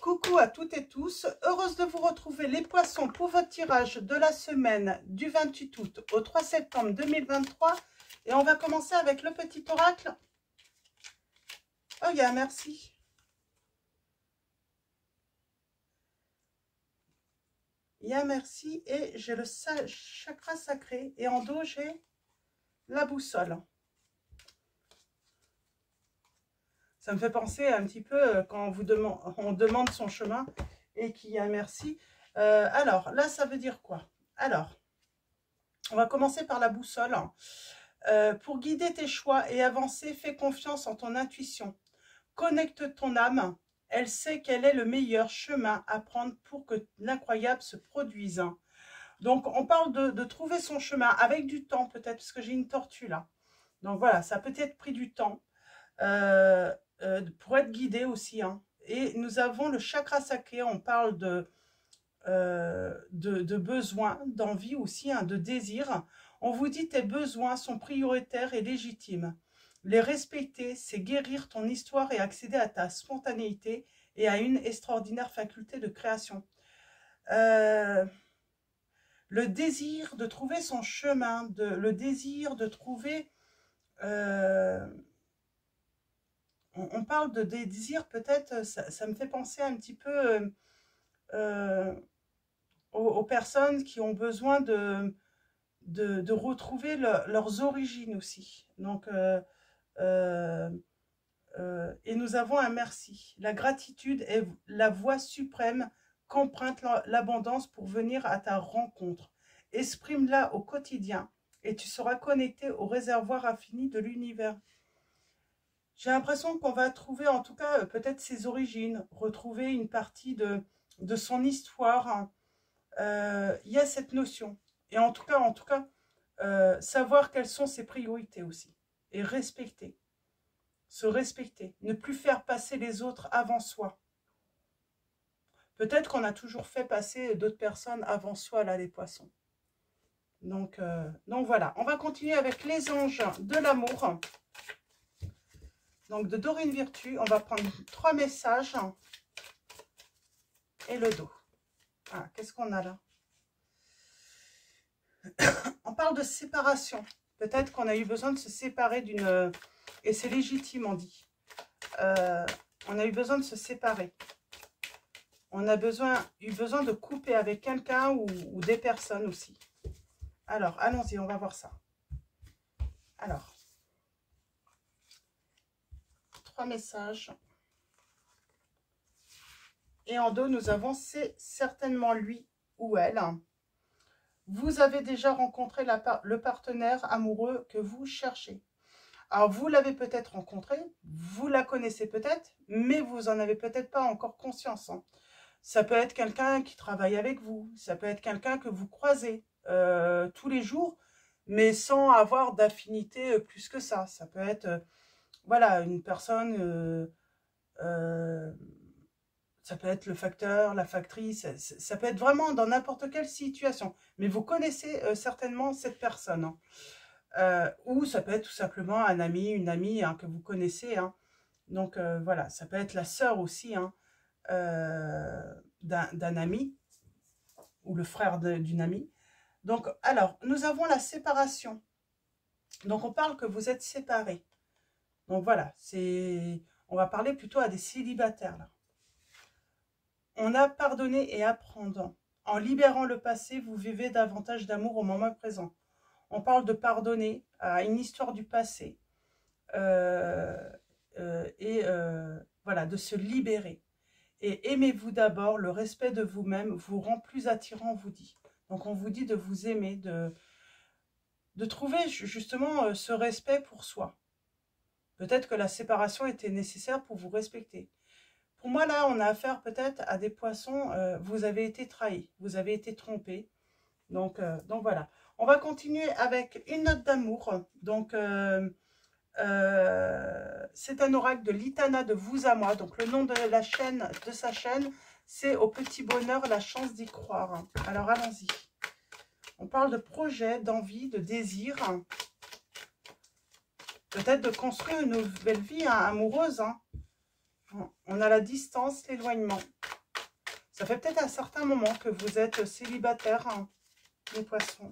Coucou à toutes et tous, heureuse de vous retrouver les poissons pour votre tirage de la semaine du 28 août au 3 septembre 2023. Et on va commencer avec le petit oracle. Oh, il y a un merci. Il y a un merci et j'ai le chakra sacré. Et en dos, j'ai la boussole. Ça me fait penser un petit peu quand on demande son chemin et qu'il y a un merci. Alors, là, ça veut dire quoi? Alors, on va commencer par la boussole. Pour guider tes choix et avancer, fais confiance en ton intuition. Connecte ton âme. Elle sait quel est le meilleur chemin à prendre pour que l'incroyable se produise. Donc, on parle de trouver son chemin avec du temps peut-être, parce que j'ai une tortue là. Donc voilà, ça a peut-être pris du temps. Pour être guidé aussi. Hein. Et nous avons le chakra sacré, on parle de besoins, d'envie aussi, hein, de désir. On vous dit tes besoins sont prioritaires et légitimes. Les respecter, c'est guérir ton histoire et accéder à ta spontanéité et à une extraordinaire faculté de création. Le désir de trouver son chemin, le désir de trouver... on parle de désir, peut-être, ça me fait penser un petit peu aux personnes qui ont besoin de retrouver leurs origines aussi. Donc, et nous avons un merci. La gratitude est la voie suprême qu'emprunte l'abondance pour venir à ta rencontre. Exprime-la au quotidien et tu seras connecté au réservoir infini de l'univers. J'ai l'impression qu'on va trouver, en tout cas, peut-être ses origines, retrouver une partie de son histoire. Il y a cette notion. Et en tout cas, savoir quelles sont ses priorités aussi. Et respecter. Se respecter. Ne plus faire passer les autres avant soi. Peut-être qu'on a toujours fait passer d'autres personnes avant soi, là, les poissons. Donc voilà. On va continuer avec les anges de l'amour. Donc, de Dorine Virtue, on va prendre 3 messages et le dos. Ah, qu'est-ce qu'on a là? On parle de séparation. Peut-être qu'on a eu besoin de se séparer d'une... Et c'est légitime, on dit. On a eu besoin de se séparer. On a eu besoin de couper avec quelqu'un ou des personnes aussi. Alors, allons-y, on va voir ça. Alors... 3 messages. Et en dos, nous avons c'est certainement lui ou elle. Vous avez déjà rencontré le partenaire amoureux que vous cherchez. Alors, vous l'avez peut-être rencontré, vous la connaissez peut-être, mais vous n'en avez peut-être pas encore conscience. Hein. Ça peut être quelqu'un qui travaille avec vous, ça peut être quelqu'un que vous croisez tous les jours, mais sans avoir d'affinité plus que ça. Ça peut être... voilà, une personne, ça peut être le facteur, la factrice, ça peut être vraiment dans n'importe quelle situation. Mais vous connaissez certainement cette personne. Hein. Ou ça peut être tout simplement un ami, une amie hein, que vous connaissez. Hein. Donc voilà, ça peut être la sœur aussi hein, d'un ami ou le frère d'une amie. Donc alors, nous avons la séparation. Donc on parle que vous êtes séparés. Donc voilà, on va parler plutôt à des célibataires là. On a pardonné et apprenant. En libérant le passé, vous vivez davantage d'amour au moment présent. On parle de pardonner à une histoire du passé. Voilà, de se libérer. Et aimez-vous d'abord, le respect de vous-même vous rend plus attirant, on vous dit. Donc on vous dit de vous aimer, de trouver justement ce respect pour soi. Peut-être que la séparation était nécessaire pour vous respecter. Pour moi, là, on a affaire peut-être à des poissons, vous avez été trahis, vous avez été trompés. Donc voilà. On va continuer avec une note d'amour. Donc, c'est un oracle de l'Itana de vous à moi. Donc, le nom de la chaîne, de sa chaîne, c'est Au petit bonheur, la chance d'y croire. Alors, allons-y. On parle de projet, d'envie, de désir. Peut-être de construire une nouvelle vie hein, amoureuse. Hein. On a la distance, l'éloignement. Ça fait peut-être un certain moment que vous êtes célibataire, hein, les poissons.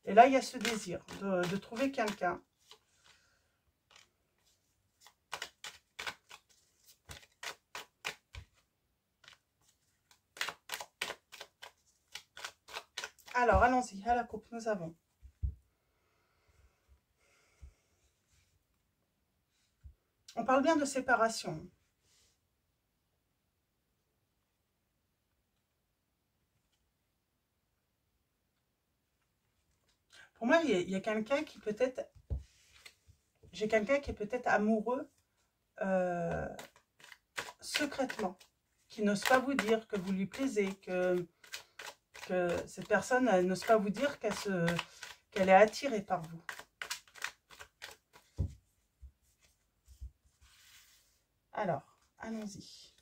Et là, il y a ce désir de trouver quelqu'un. Alors, allons-y, à la coupe, nous avons. On parle bien de séparation. Pour moi, il y a quelqu'un qui peut-être... J'ai quelqu'un qui est peut-être amoureux secrètement, qui n'ose pas vous dire que vous lui plaisez, que cette personne n'ose pas vous dire qu'elle est attirée par vous. Alors, allons-y.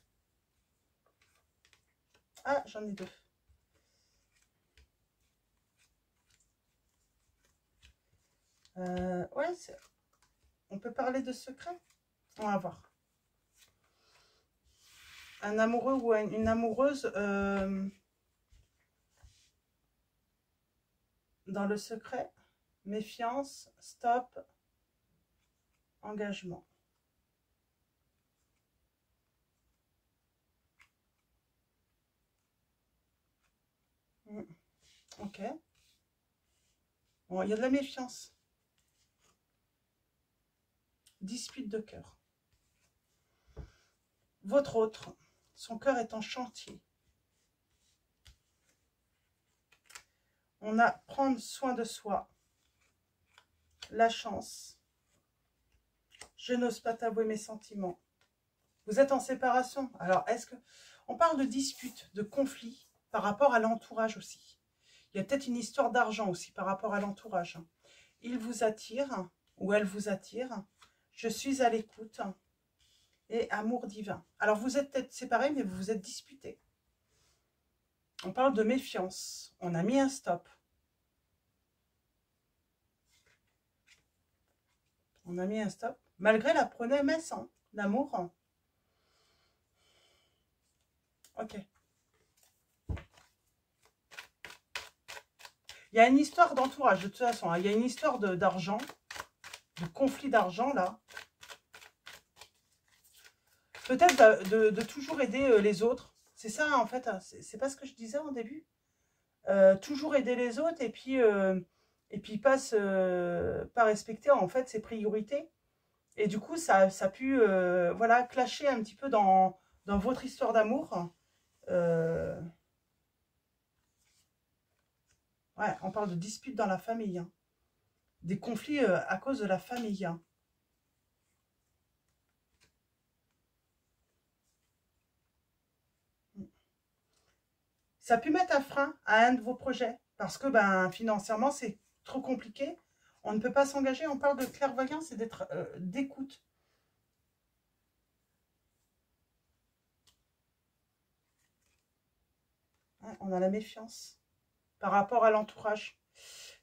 Ah, j'en ai deux. Ouais, on peut parler de secret? On va voir. Un amoureux ou une amoureuse dans le secret, méfiance, stop, engagement. Ok. Bon, il y a de la méfiance. Dispute de cœur. Votre autre, son cœur est en chantier. On a prendre soin de soi. La chance. Je n'ose pas t'avouer mes sentiments. Vous êtes en séparation. Alors, est-ce que... On parle de dispute, de conflit par rapport à l'entourage aussi. Il y a peut-être une histoire d'argent aussi par rapport à l'entourage. Il vous attire ou elle vous attire. Je suis à l'écoute. Et amour divin. Alors, vous êtes peut-être séparés, mais vous vous êtes disputés. On parle de méfiance. On a mis un stop. On a mis un stop. Malgré la promesse, hein, l'amour. Ok. Il y a une histoire d'entourage, de toute façon. Hein. Il y a une histoire d'argent, de conflit d'argent, là. Peut-être de toujours aider les autres. C'est ça, en fait. C'est pas ce que je disais en début. Toujours aider les autres et puis pas respecter, en fait, ses priorités. Et du coup, ça a pu voilà, clasher un petit peu dans votre histoire d'amour. Ouais, on parle de disputes dans la famille. Hein. Des conflits à cause de la famille. Hein. Ça a pu mettre un frein à un de vos projets. Parce que ben, financièrement, c'est trop compliqué. On ne peut pas s'engager. On parle de clairvoyance et d'écoute. Ouais, on a la méfiance par rapport à l'entourage.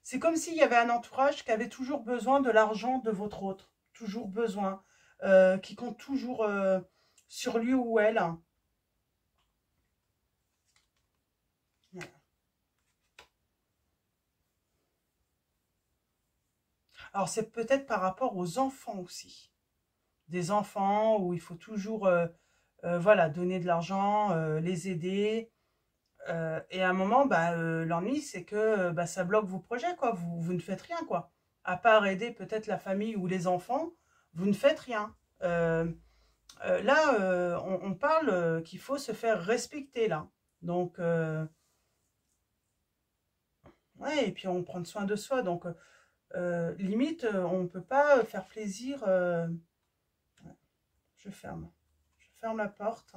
C'est comme s'il y avait un entourage qui avait toujours besoin de l'argent de votre autre. Toujours besoin. Qui compte toujours sur lui ou elle. Voilà. Alors, c'est peut-être par rapport aux enfants aussi. Des enfants où il faut toujours voilà, donner de l'argent, les aider. Et à un moment, bah, l'ennui, c'est que bah, ça bloque vos projets, quoi. Vous ne faites rien, quoi. À part aider peut-être la famille ou les enfants, vous ne faites rien. Là, on parle qu'il faut se faire respecter, là. Donc, ouais, et puis on prend soin de soi. Donc, limite, on ne peut pas faire plaisir. Ouais, je ferme. Je ferme la porte.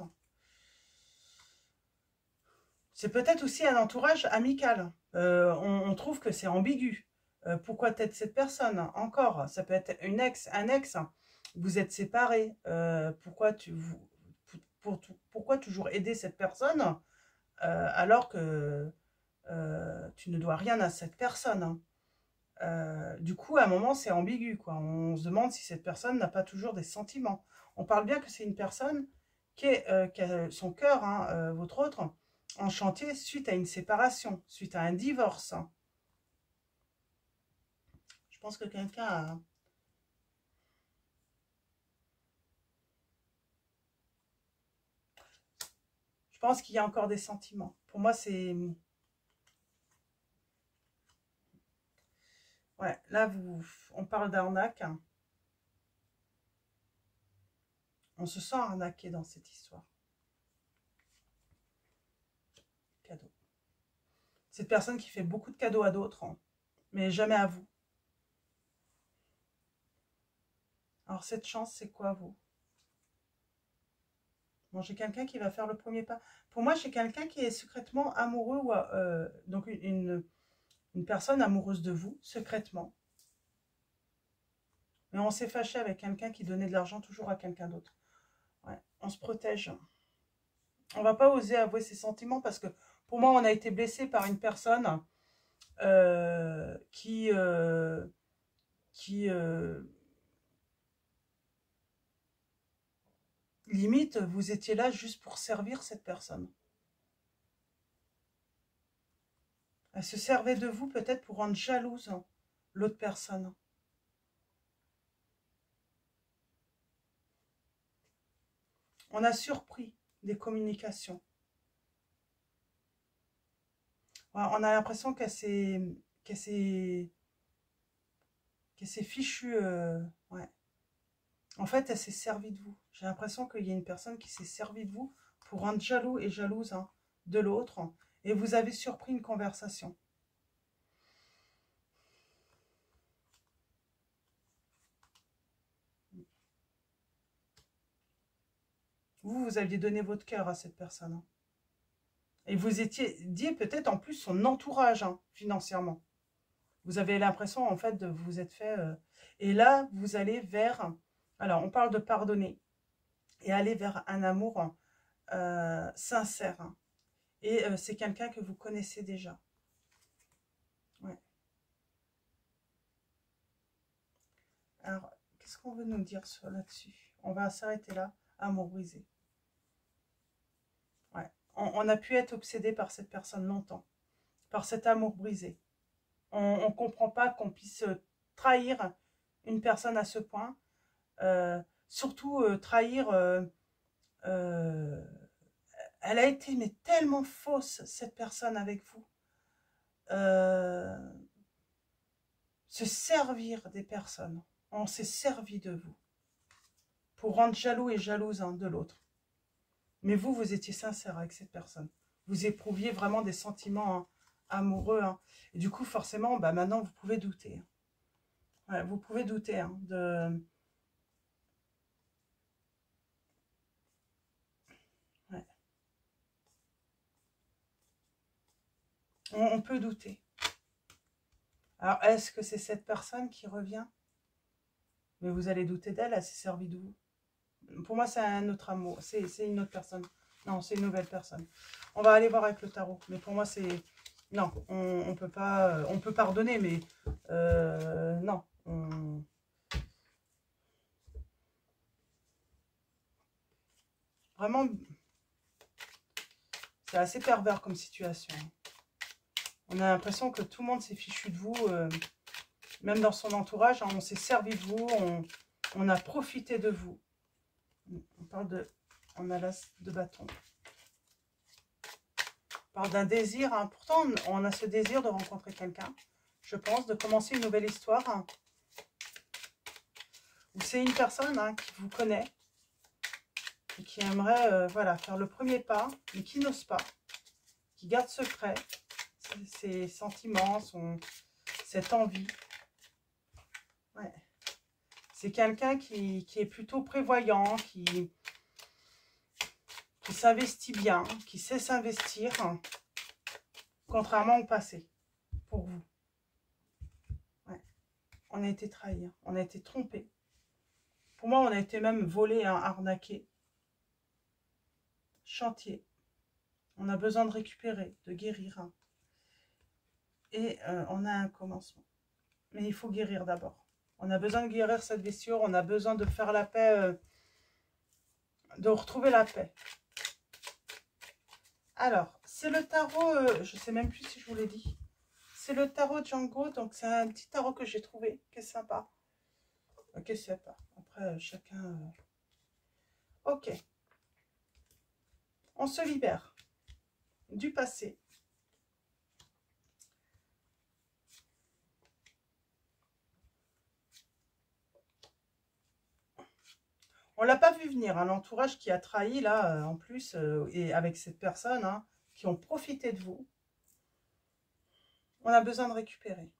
C'est peut-être aussi un entourage amical. On trouve que c'est ambigu. Pourquoi peut-être cette personne? Encore, ça peut être une ex, un ex. Vous êtes séparés. Pourquoi toujours aider cette personne alors que tu ne dois rien à cette personne, hein. Du coup, à un moment, c'est ambigu, quoi. On se demande si cette personne n'a pas toujours des sentiments. On parle bien que c'est une personne qui a son cœur, hein, votre autre, en chantier suite à une séparation, suite à un divorce. Je pense que quelqu'un a... Je pense qu'il y a encore des sentiments. Pour moi, c'est... Ouais, là, on parle d'arnaque. On se sent arnaqué dans cette histoire. Cadeau. Cette personne qui fait beaucoup de cadeaux à d'autres, hein, mais jamais à vous. Alors, cette chance, c'est quoi, vous? Bon, j'ai quelqu'un qui va faire le premier pas. Pour moi, j'ai quelqu'un qui est secrètement amoureux, ou donc une personne amoureuse de vous, secrètement. Mais on s'est fâché avec quelqu'un qui donnait de l'argent toujours à quelqu'un d'autre. Ouais, on se protège. On va pas oser avouer ses sentiments parce que pour moi, on a été blessé par une personne qui limite, vous étiez là juste pour servir cette personne. Elle se servait de vous peut-être pour rendre jalouse l'autre personne. On a surpris des communications. Ouais, on a l'impression qu'elle s'est fichue. Ouais. En fait, elle s'est servie de vous. J'ai l'impression qu'il y a une personne qui s'est servie de vous pour rendre jaloux et jalouse de l'autre. Et vous avez surpris une conversation. Vous aviez donné votre cœur à cette personne. Et vous étiez dit peut-être en plus son entourage financièrement. Vous avez l'impression en fait de vous être fait... Et là, vous allez vers... Alors, on parle de pardonner. Et aller vers un amour sincère. Et c'est quelqu'un que vous connaissez déjà. Ouais. Alors, qu'est-ce qu'on veut nous dire là-dessus? On va s'arrêter là. Amour brisé. Ouais. On a pu être obsédé par cette personne longtemps. Par cet amour brisé. On ne comprend pas qu'on puisse trahir une personne à ce point. Surtout trahir... elle a été mais tellement fausse, cette personne avec vous. Se servir des personnes. On s'est servi de vous. Pour rendre jaloux et jalouse de l'autre. Mais vous, vous étiez sincère avec cette personne. Vous éprouviez vraiment des sentiments amoureux. Et du coup, forcément, bah, maintenant, vous pouvez douter. Ouais, vous pouvez douter de... Ouais. On peut douter. Alors, est-ce que c'est cette personne qui revient? Mais vous allez douter d'elle, elle s'est servie de vous. Pour moi, c'est un autre amour. C'est une autre personne. Non, c'est une nouvelle personne. On va aller voir avec le tarot. Mais pour moi, c'est... Non, on peut pas... On peut pardonner, mais... non. Vraiment... C'est assez pervers comme situation. On a l'impression que tout le monde s'est fichu de vous. Même dans son entourage, on s'est servi de vous. On a profité de vous. On parle de... On a l'as de bâton. On parle d'un désir. Pourtant, on a ce désir de rencontrer quelqu'un. Je pense, de commencer une nouvelle histoire. Ou c'est une personne qui vous connaît. Et qui aimerait voilà, faire le premier pas. Mais qui n'ose pas. Qui garde secret ses sentiments, cette envie. Ouais. C'est quelqu'un qui est plutôt prévoyant, qui s'investit bien, qui sait s'investir, contrairement au passé, pour vous. Ouais. On a été trahi, on a été trompé. Pour moi, on a été même volé, arnaqué. Chantier. On a besoin de récupérer, de guérir. Et on a un commencement. Mais il faut guérir d'abord. On a besoin de guérir cette blessure, on a besoin de faire la paix, de retrouver la paix. Alors, c'est le tarot, je sais même plus si je vous l'ai dit. C'est le tarot Django, donc c'est un petit tarot que j'ai trouvé, qui est sympa. Ok, sympa. Après, chacun... Ok. On se libère du passé. On l'a pas vu venir, hein, l'entourage qui a trahi, là, en plus, et avec cette personne, hein, qui ont profité de vous. On a besoin de récupérer.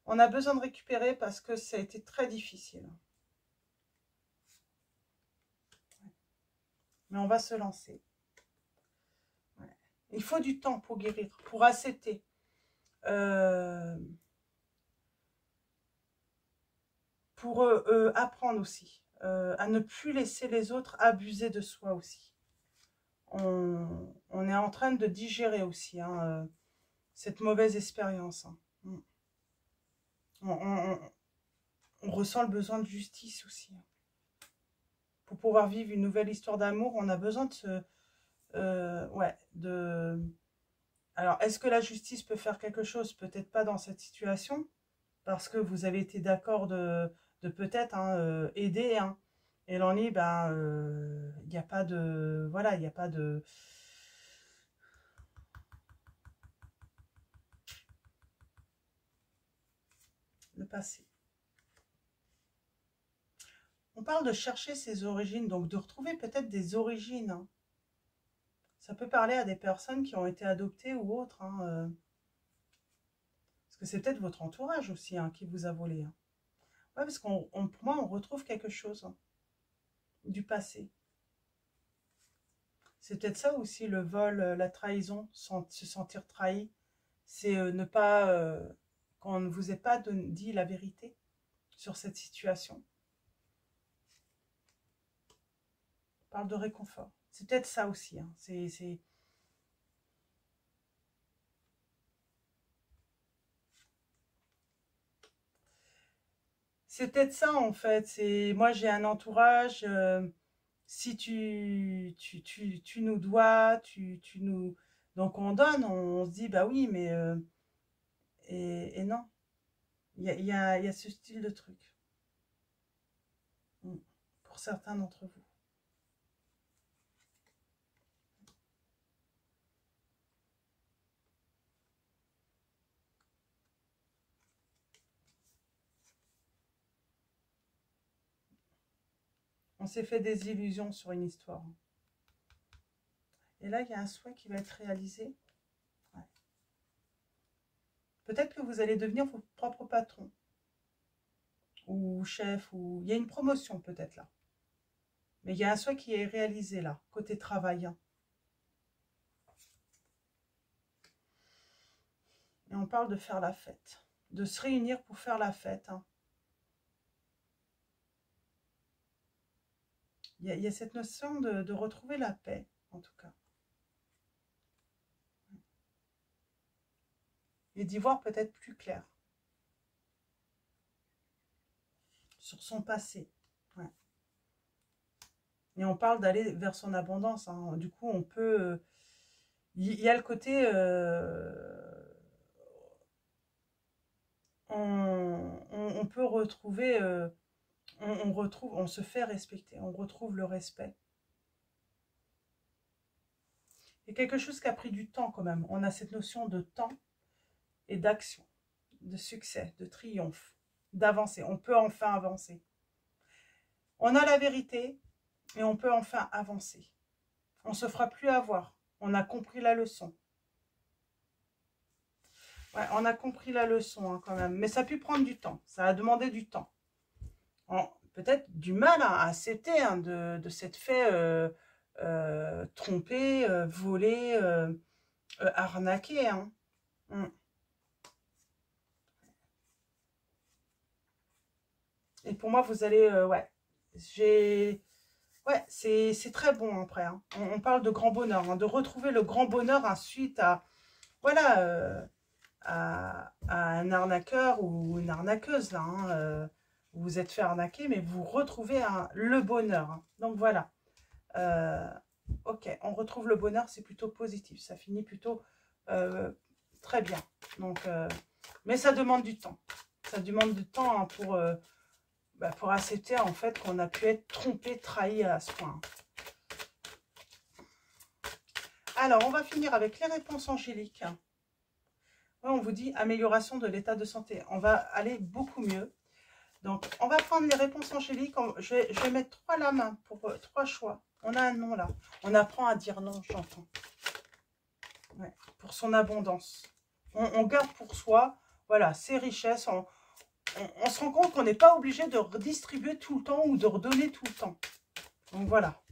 On a besoin de récupérer parce que ça a été très difficile. Mais on va se lancer. Ouais. Il faut du temps pour guérir, pour accepter. Pour apprendre aussi. À ne plus laisser les autres abuser de soi aussi. On est en train de digérer aussi hein, cette mauvaise expérience. Hein. On ressent le besoin de justice aussi. Hein. Pour pouvoir vivre une nouvelle histoire d'amour, on a besoin de se... ouais, de... Alors, est-ce que la justice peut faire quelque chose? Peut-être pas dans cette situation, parce que vous avez été d'accord de peut-être hein, aider. Hein. Et l'ennui, ben, il n'y a pas de... Voilà, il n'y a pas de... Le passé. On parle de chercher ses origines, donc de retrouver peut-être des origines. Hein. Ça peut parler à des personnes qui ont été adoptées ou autres. Hein, parce que c'est peut-être votre entourage aussi hein, qui vous a volé. Hein. Ouais, parce pour moi, on retrouve quelque chose hein, du passé. C'est peut-être ça aussi, le vol, la trahison, se sentir trahi. C'est ne pas... qu'on ne vous ait pas dit la vérité sur cette situation. On parle de réconfort. C'est peut-être ça aussi. Hein. C'est peut-être ça en fait. Moi j'ai un entourage. Si tu nous dois, tu nous. Donc on donne, on se dit bah oui, mais et non. Il y a ce style de truc. Pour certains d'entre vous. On s'est fait des illusions sur une histoire. Et là, il y a un souhait qui va être réalisé. Ouais. Peut-être que vous allez devenir votre propre patron. Ou chef, ou... Il y a une promotion peut-être là. Mais il y a un souhait qui est réalisé là, côté travail. Et on parle de faire la fête. De se réunir pour faire la fête. Hein. Il y a cette notion de retrouver la paix, en tout cas. Et d'y voir peut-être plus clair. Sur son passé. Ouais. Et on parle d'aller vers son abondance. Hein. Du coup, on peut... Il y a le côté... on peut retrouver... on se fait respecter. On retrouve le respect. Il y a quelque chose qui a pris du temps quand même. On a cette notion de temps et d'action, de succès, de triomphe, d'avancer. On peut enfin avancer. On a la vérité et on peut enfin avancer. On ne se fera plus avoir. On a compris la leçon. Ouais, on a compris la leçon hein, quand même. Mais ça a pu prendre du temps. Ça a demandé du temps. Peut-être du mal hein, à accepter hein, de s'être fait tromper, voler, arnaquer. Hein. Et pour moi, vous allez... ouais, ouais, c'est très bon après. Hein. On parle de grand bonheur, hein, de retrouver le grand bonheur hein, suite à... Voilà, à un arnaqueur ou une arnaqueuse, là. Hein, vous vous êtes fait arnaquer, mais vous retrouvez le bonheur. Hein. Donc voilà. Ok. ok, on retrouve le bonheur, c'est plutôt positif. Ça finit plutôt très bien. Donc, mais ça demande du temps. Ça demande du temps hein, pour accepter en fait qu'on a pu être trompé, trahi à ce point. Alors, on va finir avec les réponses angéliques. On vous dit amélioration de l'état de santé. On va aller beaucoup mieux. Donc, on va prendre les réponses angéliques. Je vais mettre 3 lames pour 3 choix. On a un nom là. On apprend à dire non, j'entends. Ouais, pour son abondance. On garde pour soi, voilà, ses richesses. On se rend compte qu'on n'est pas obligé de redistribuer tout le temps ou de redonner tout le temps. Donc, voilà.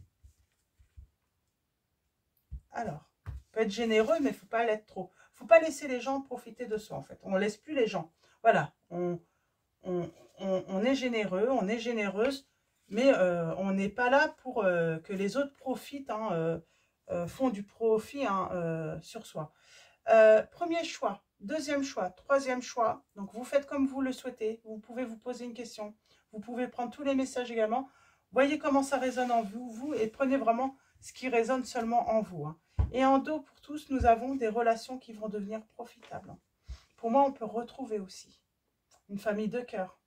Alors, on peut être généreux, mais il ne faut pas l'être trop. Il ne faut pas laisser les gens profiter de soi, en fait. On ne laisse plus les gens. Voilà, on est généreux, on est généreuse, mais on n'est pas là pour que les autres profitent, hein, font du profit hein, sur soi. Premier choix, deuxième choix, troisième choix. Donc, vous faites comme vous le souhaitez. Vous pouvez vous poser une question. Vous pouvez prendre tous les messages également. Voyez comment ça résonne en vous, et prenez vraiment ce qui résonne seulement en vous. Hein. Et en dos, pour tous, nous avons des relations qui vont devenir profitables. Pour moi, on peut retrouver aussi une famille de cœur,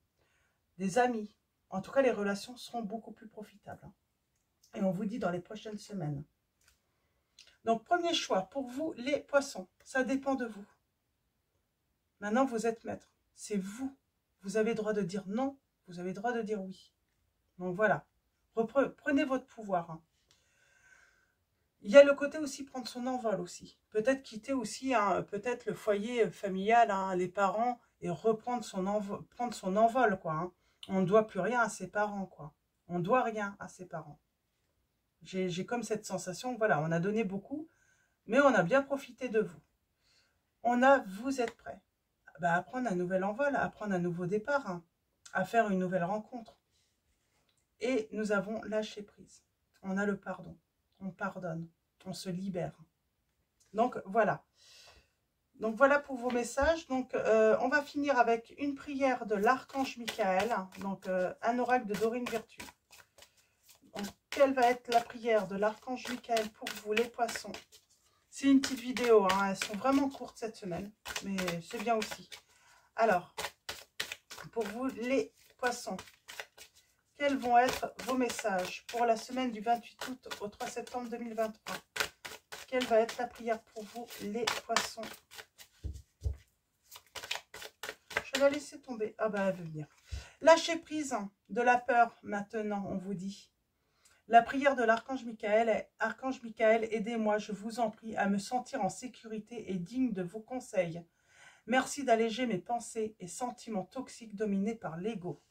des amis. En tout cas, les relations seront beaucoup plus profitables. Hein. Et on vous dit dans les prochaines semaines. Donc, premier choix, pour vous, les poissons. Ça dépend de vous. Maintenant, vous êtes maître. C'est vous. Vous avez le droit de dire non. Vous avez le droit de dire oui. Donc, voilà. Prenez votre pouvoir. Hein. Il y a le côté aussi prendre son envol aussi. Peut-être quitter aussi hein, peut-être le foyer familial, hein, les parents, et reprendre prendre son envol, quoi. Hein. On ne doit plus rien à ses parents, quoi. On ne doit rien à ses parents. J'ai comme cette sensation, voilà, on a donné beaucoup, mais on a bien profité de vous. Vous êtes prêts à prendre un nouvel envol, à prendre un nouveau départ, hein, à faire une nouvelle rencontre. Et nous avons lâché prise. On a le pardon. On pardonne. On se libère. Donc, voilà. Donc, voilà pour vos messages. Donc, on va finir avec une prière de l'archange Michael. Donc, un oracle de Dorine Virtue. Donc, quelle va être la prière de l'archange Michael pour vous, les poissons? C'est une petite vidéo. Hein, elles sont vraiment courtes cette semaine. Mais c'est bien aussi. Alors, pour vous, les poissons, quels vont être vos messages pour la semaine du 28 août au 3 septembre 2023? Quelle va être la prière pour vous, les poissons? Je vais la laisser tomber. Ah bah, elle veut venir. Lâchez prise de la peur maintenant, on vous dit. La prière de l'archange Michael est « Archange Michael, aidez-moi, je vous en prie, à me sentir en sécurité et digne de vos conseils. Merci d'alléger mes pensées et sentiments toxiques dominés par l'ego. »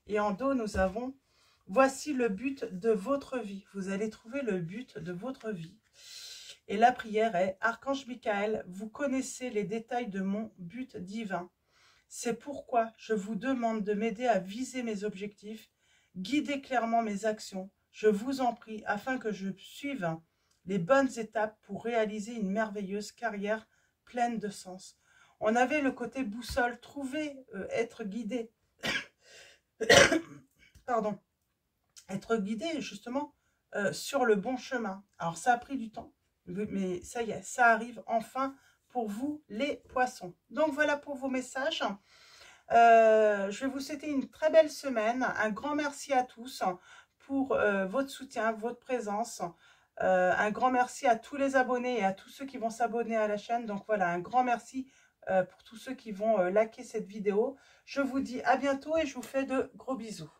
Et en dos, nous avons « Voici le but de votre vie. » Vous allez trouver le but de votre vie. Et la prière est « Archange Michael, vous connaissez les détails de mon but divin. C'est pourquoi je vous demande de m'aider à viser mes objectifs, guider clairement mes actions. Je vous en prie, afin que je suive les bonnes étapes pour réaliser une merveilleuse carrière pleine de sens. » On avait le côté boussole, trouver, être guidé. Pardon. Être guidé, justement, sur le bon chemin. Alors, ça a pris du temps, mais ça y est, ça arrive enfin pour vous, les poissons. Donc, voilà pour vos messages. Je vais vous souhaiter une très belle semaine. Un grand merci à tous pour votre soutien, votre présence. Un grand merci à tous les abonnés et à tous ceux qui vont s'abonner à la chaîne. Donc, voilà, un grand merci pour tous ceux qui vont liker cette vidéo. Je vous dis à bientôt et je vous fais de gros bisous.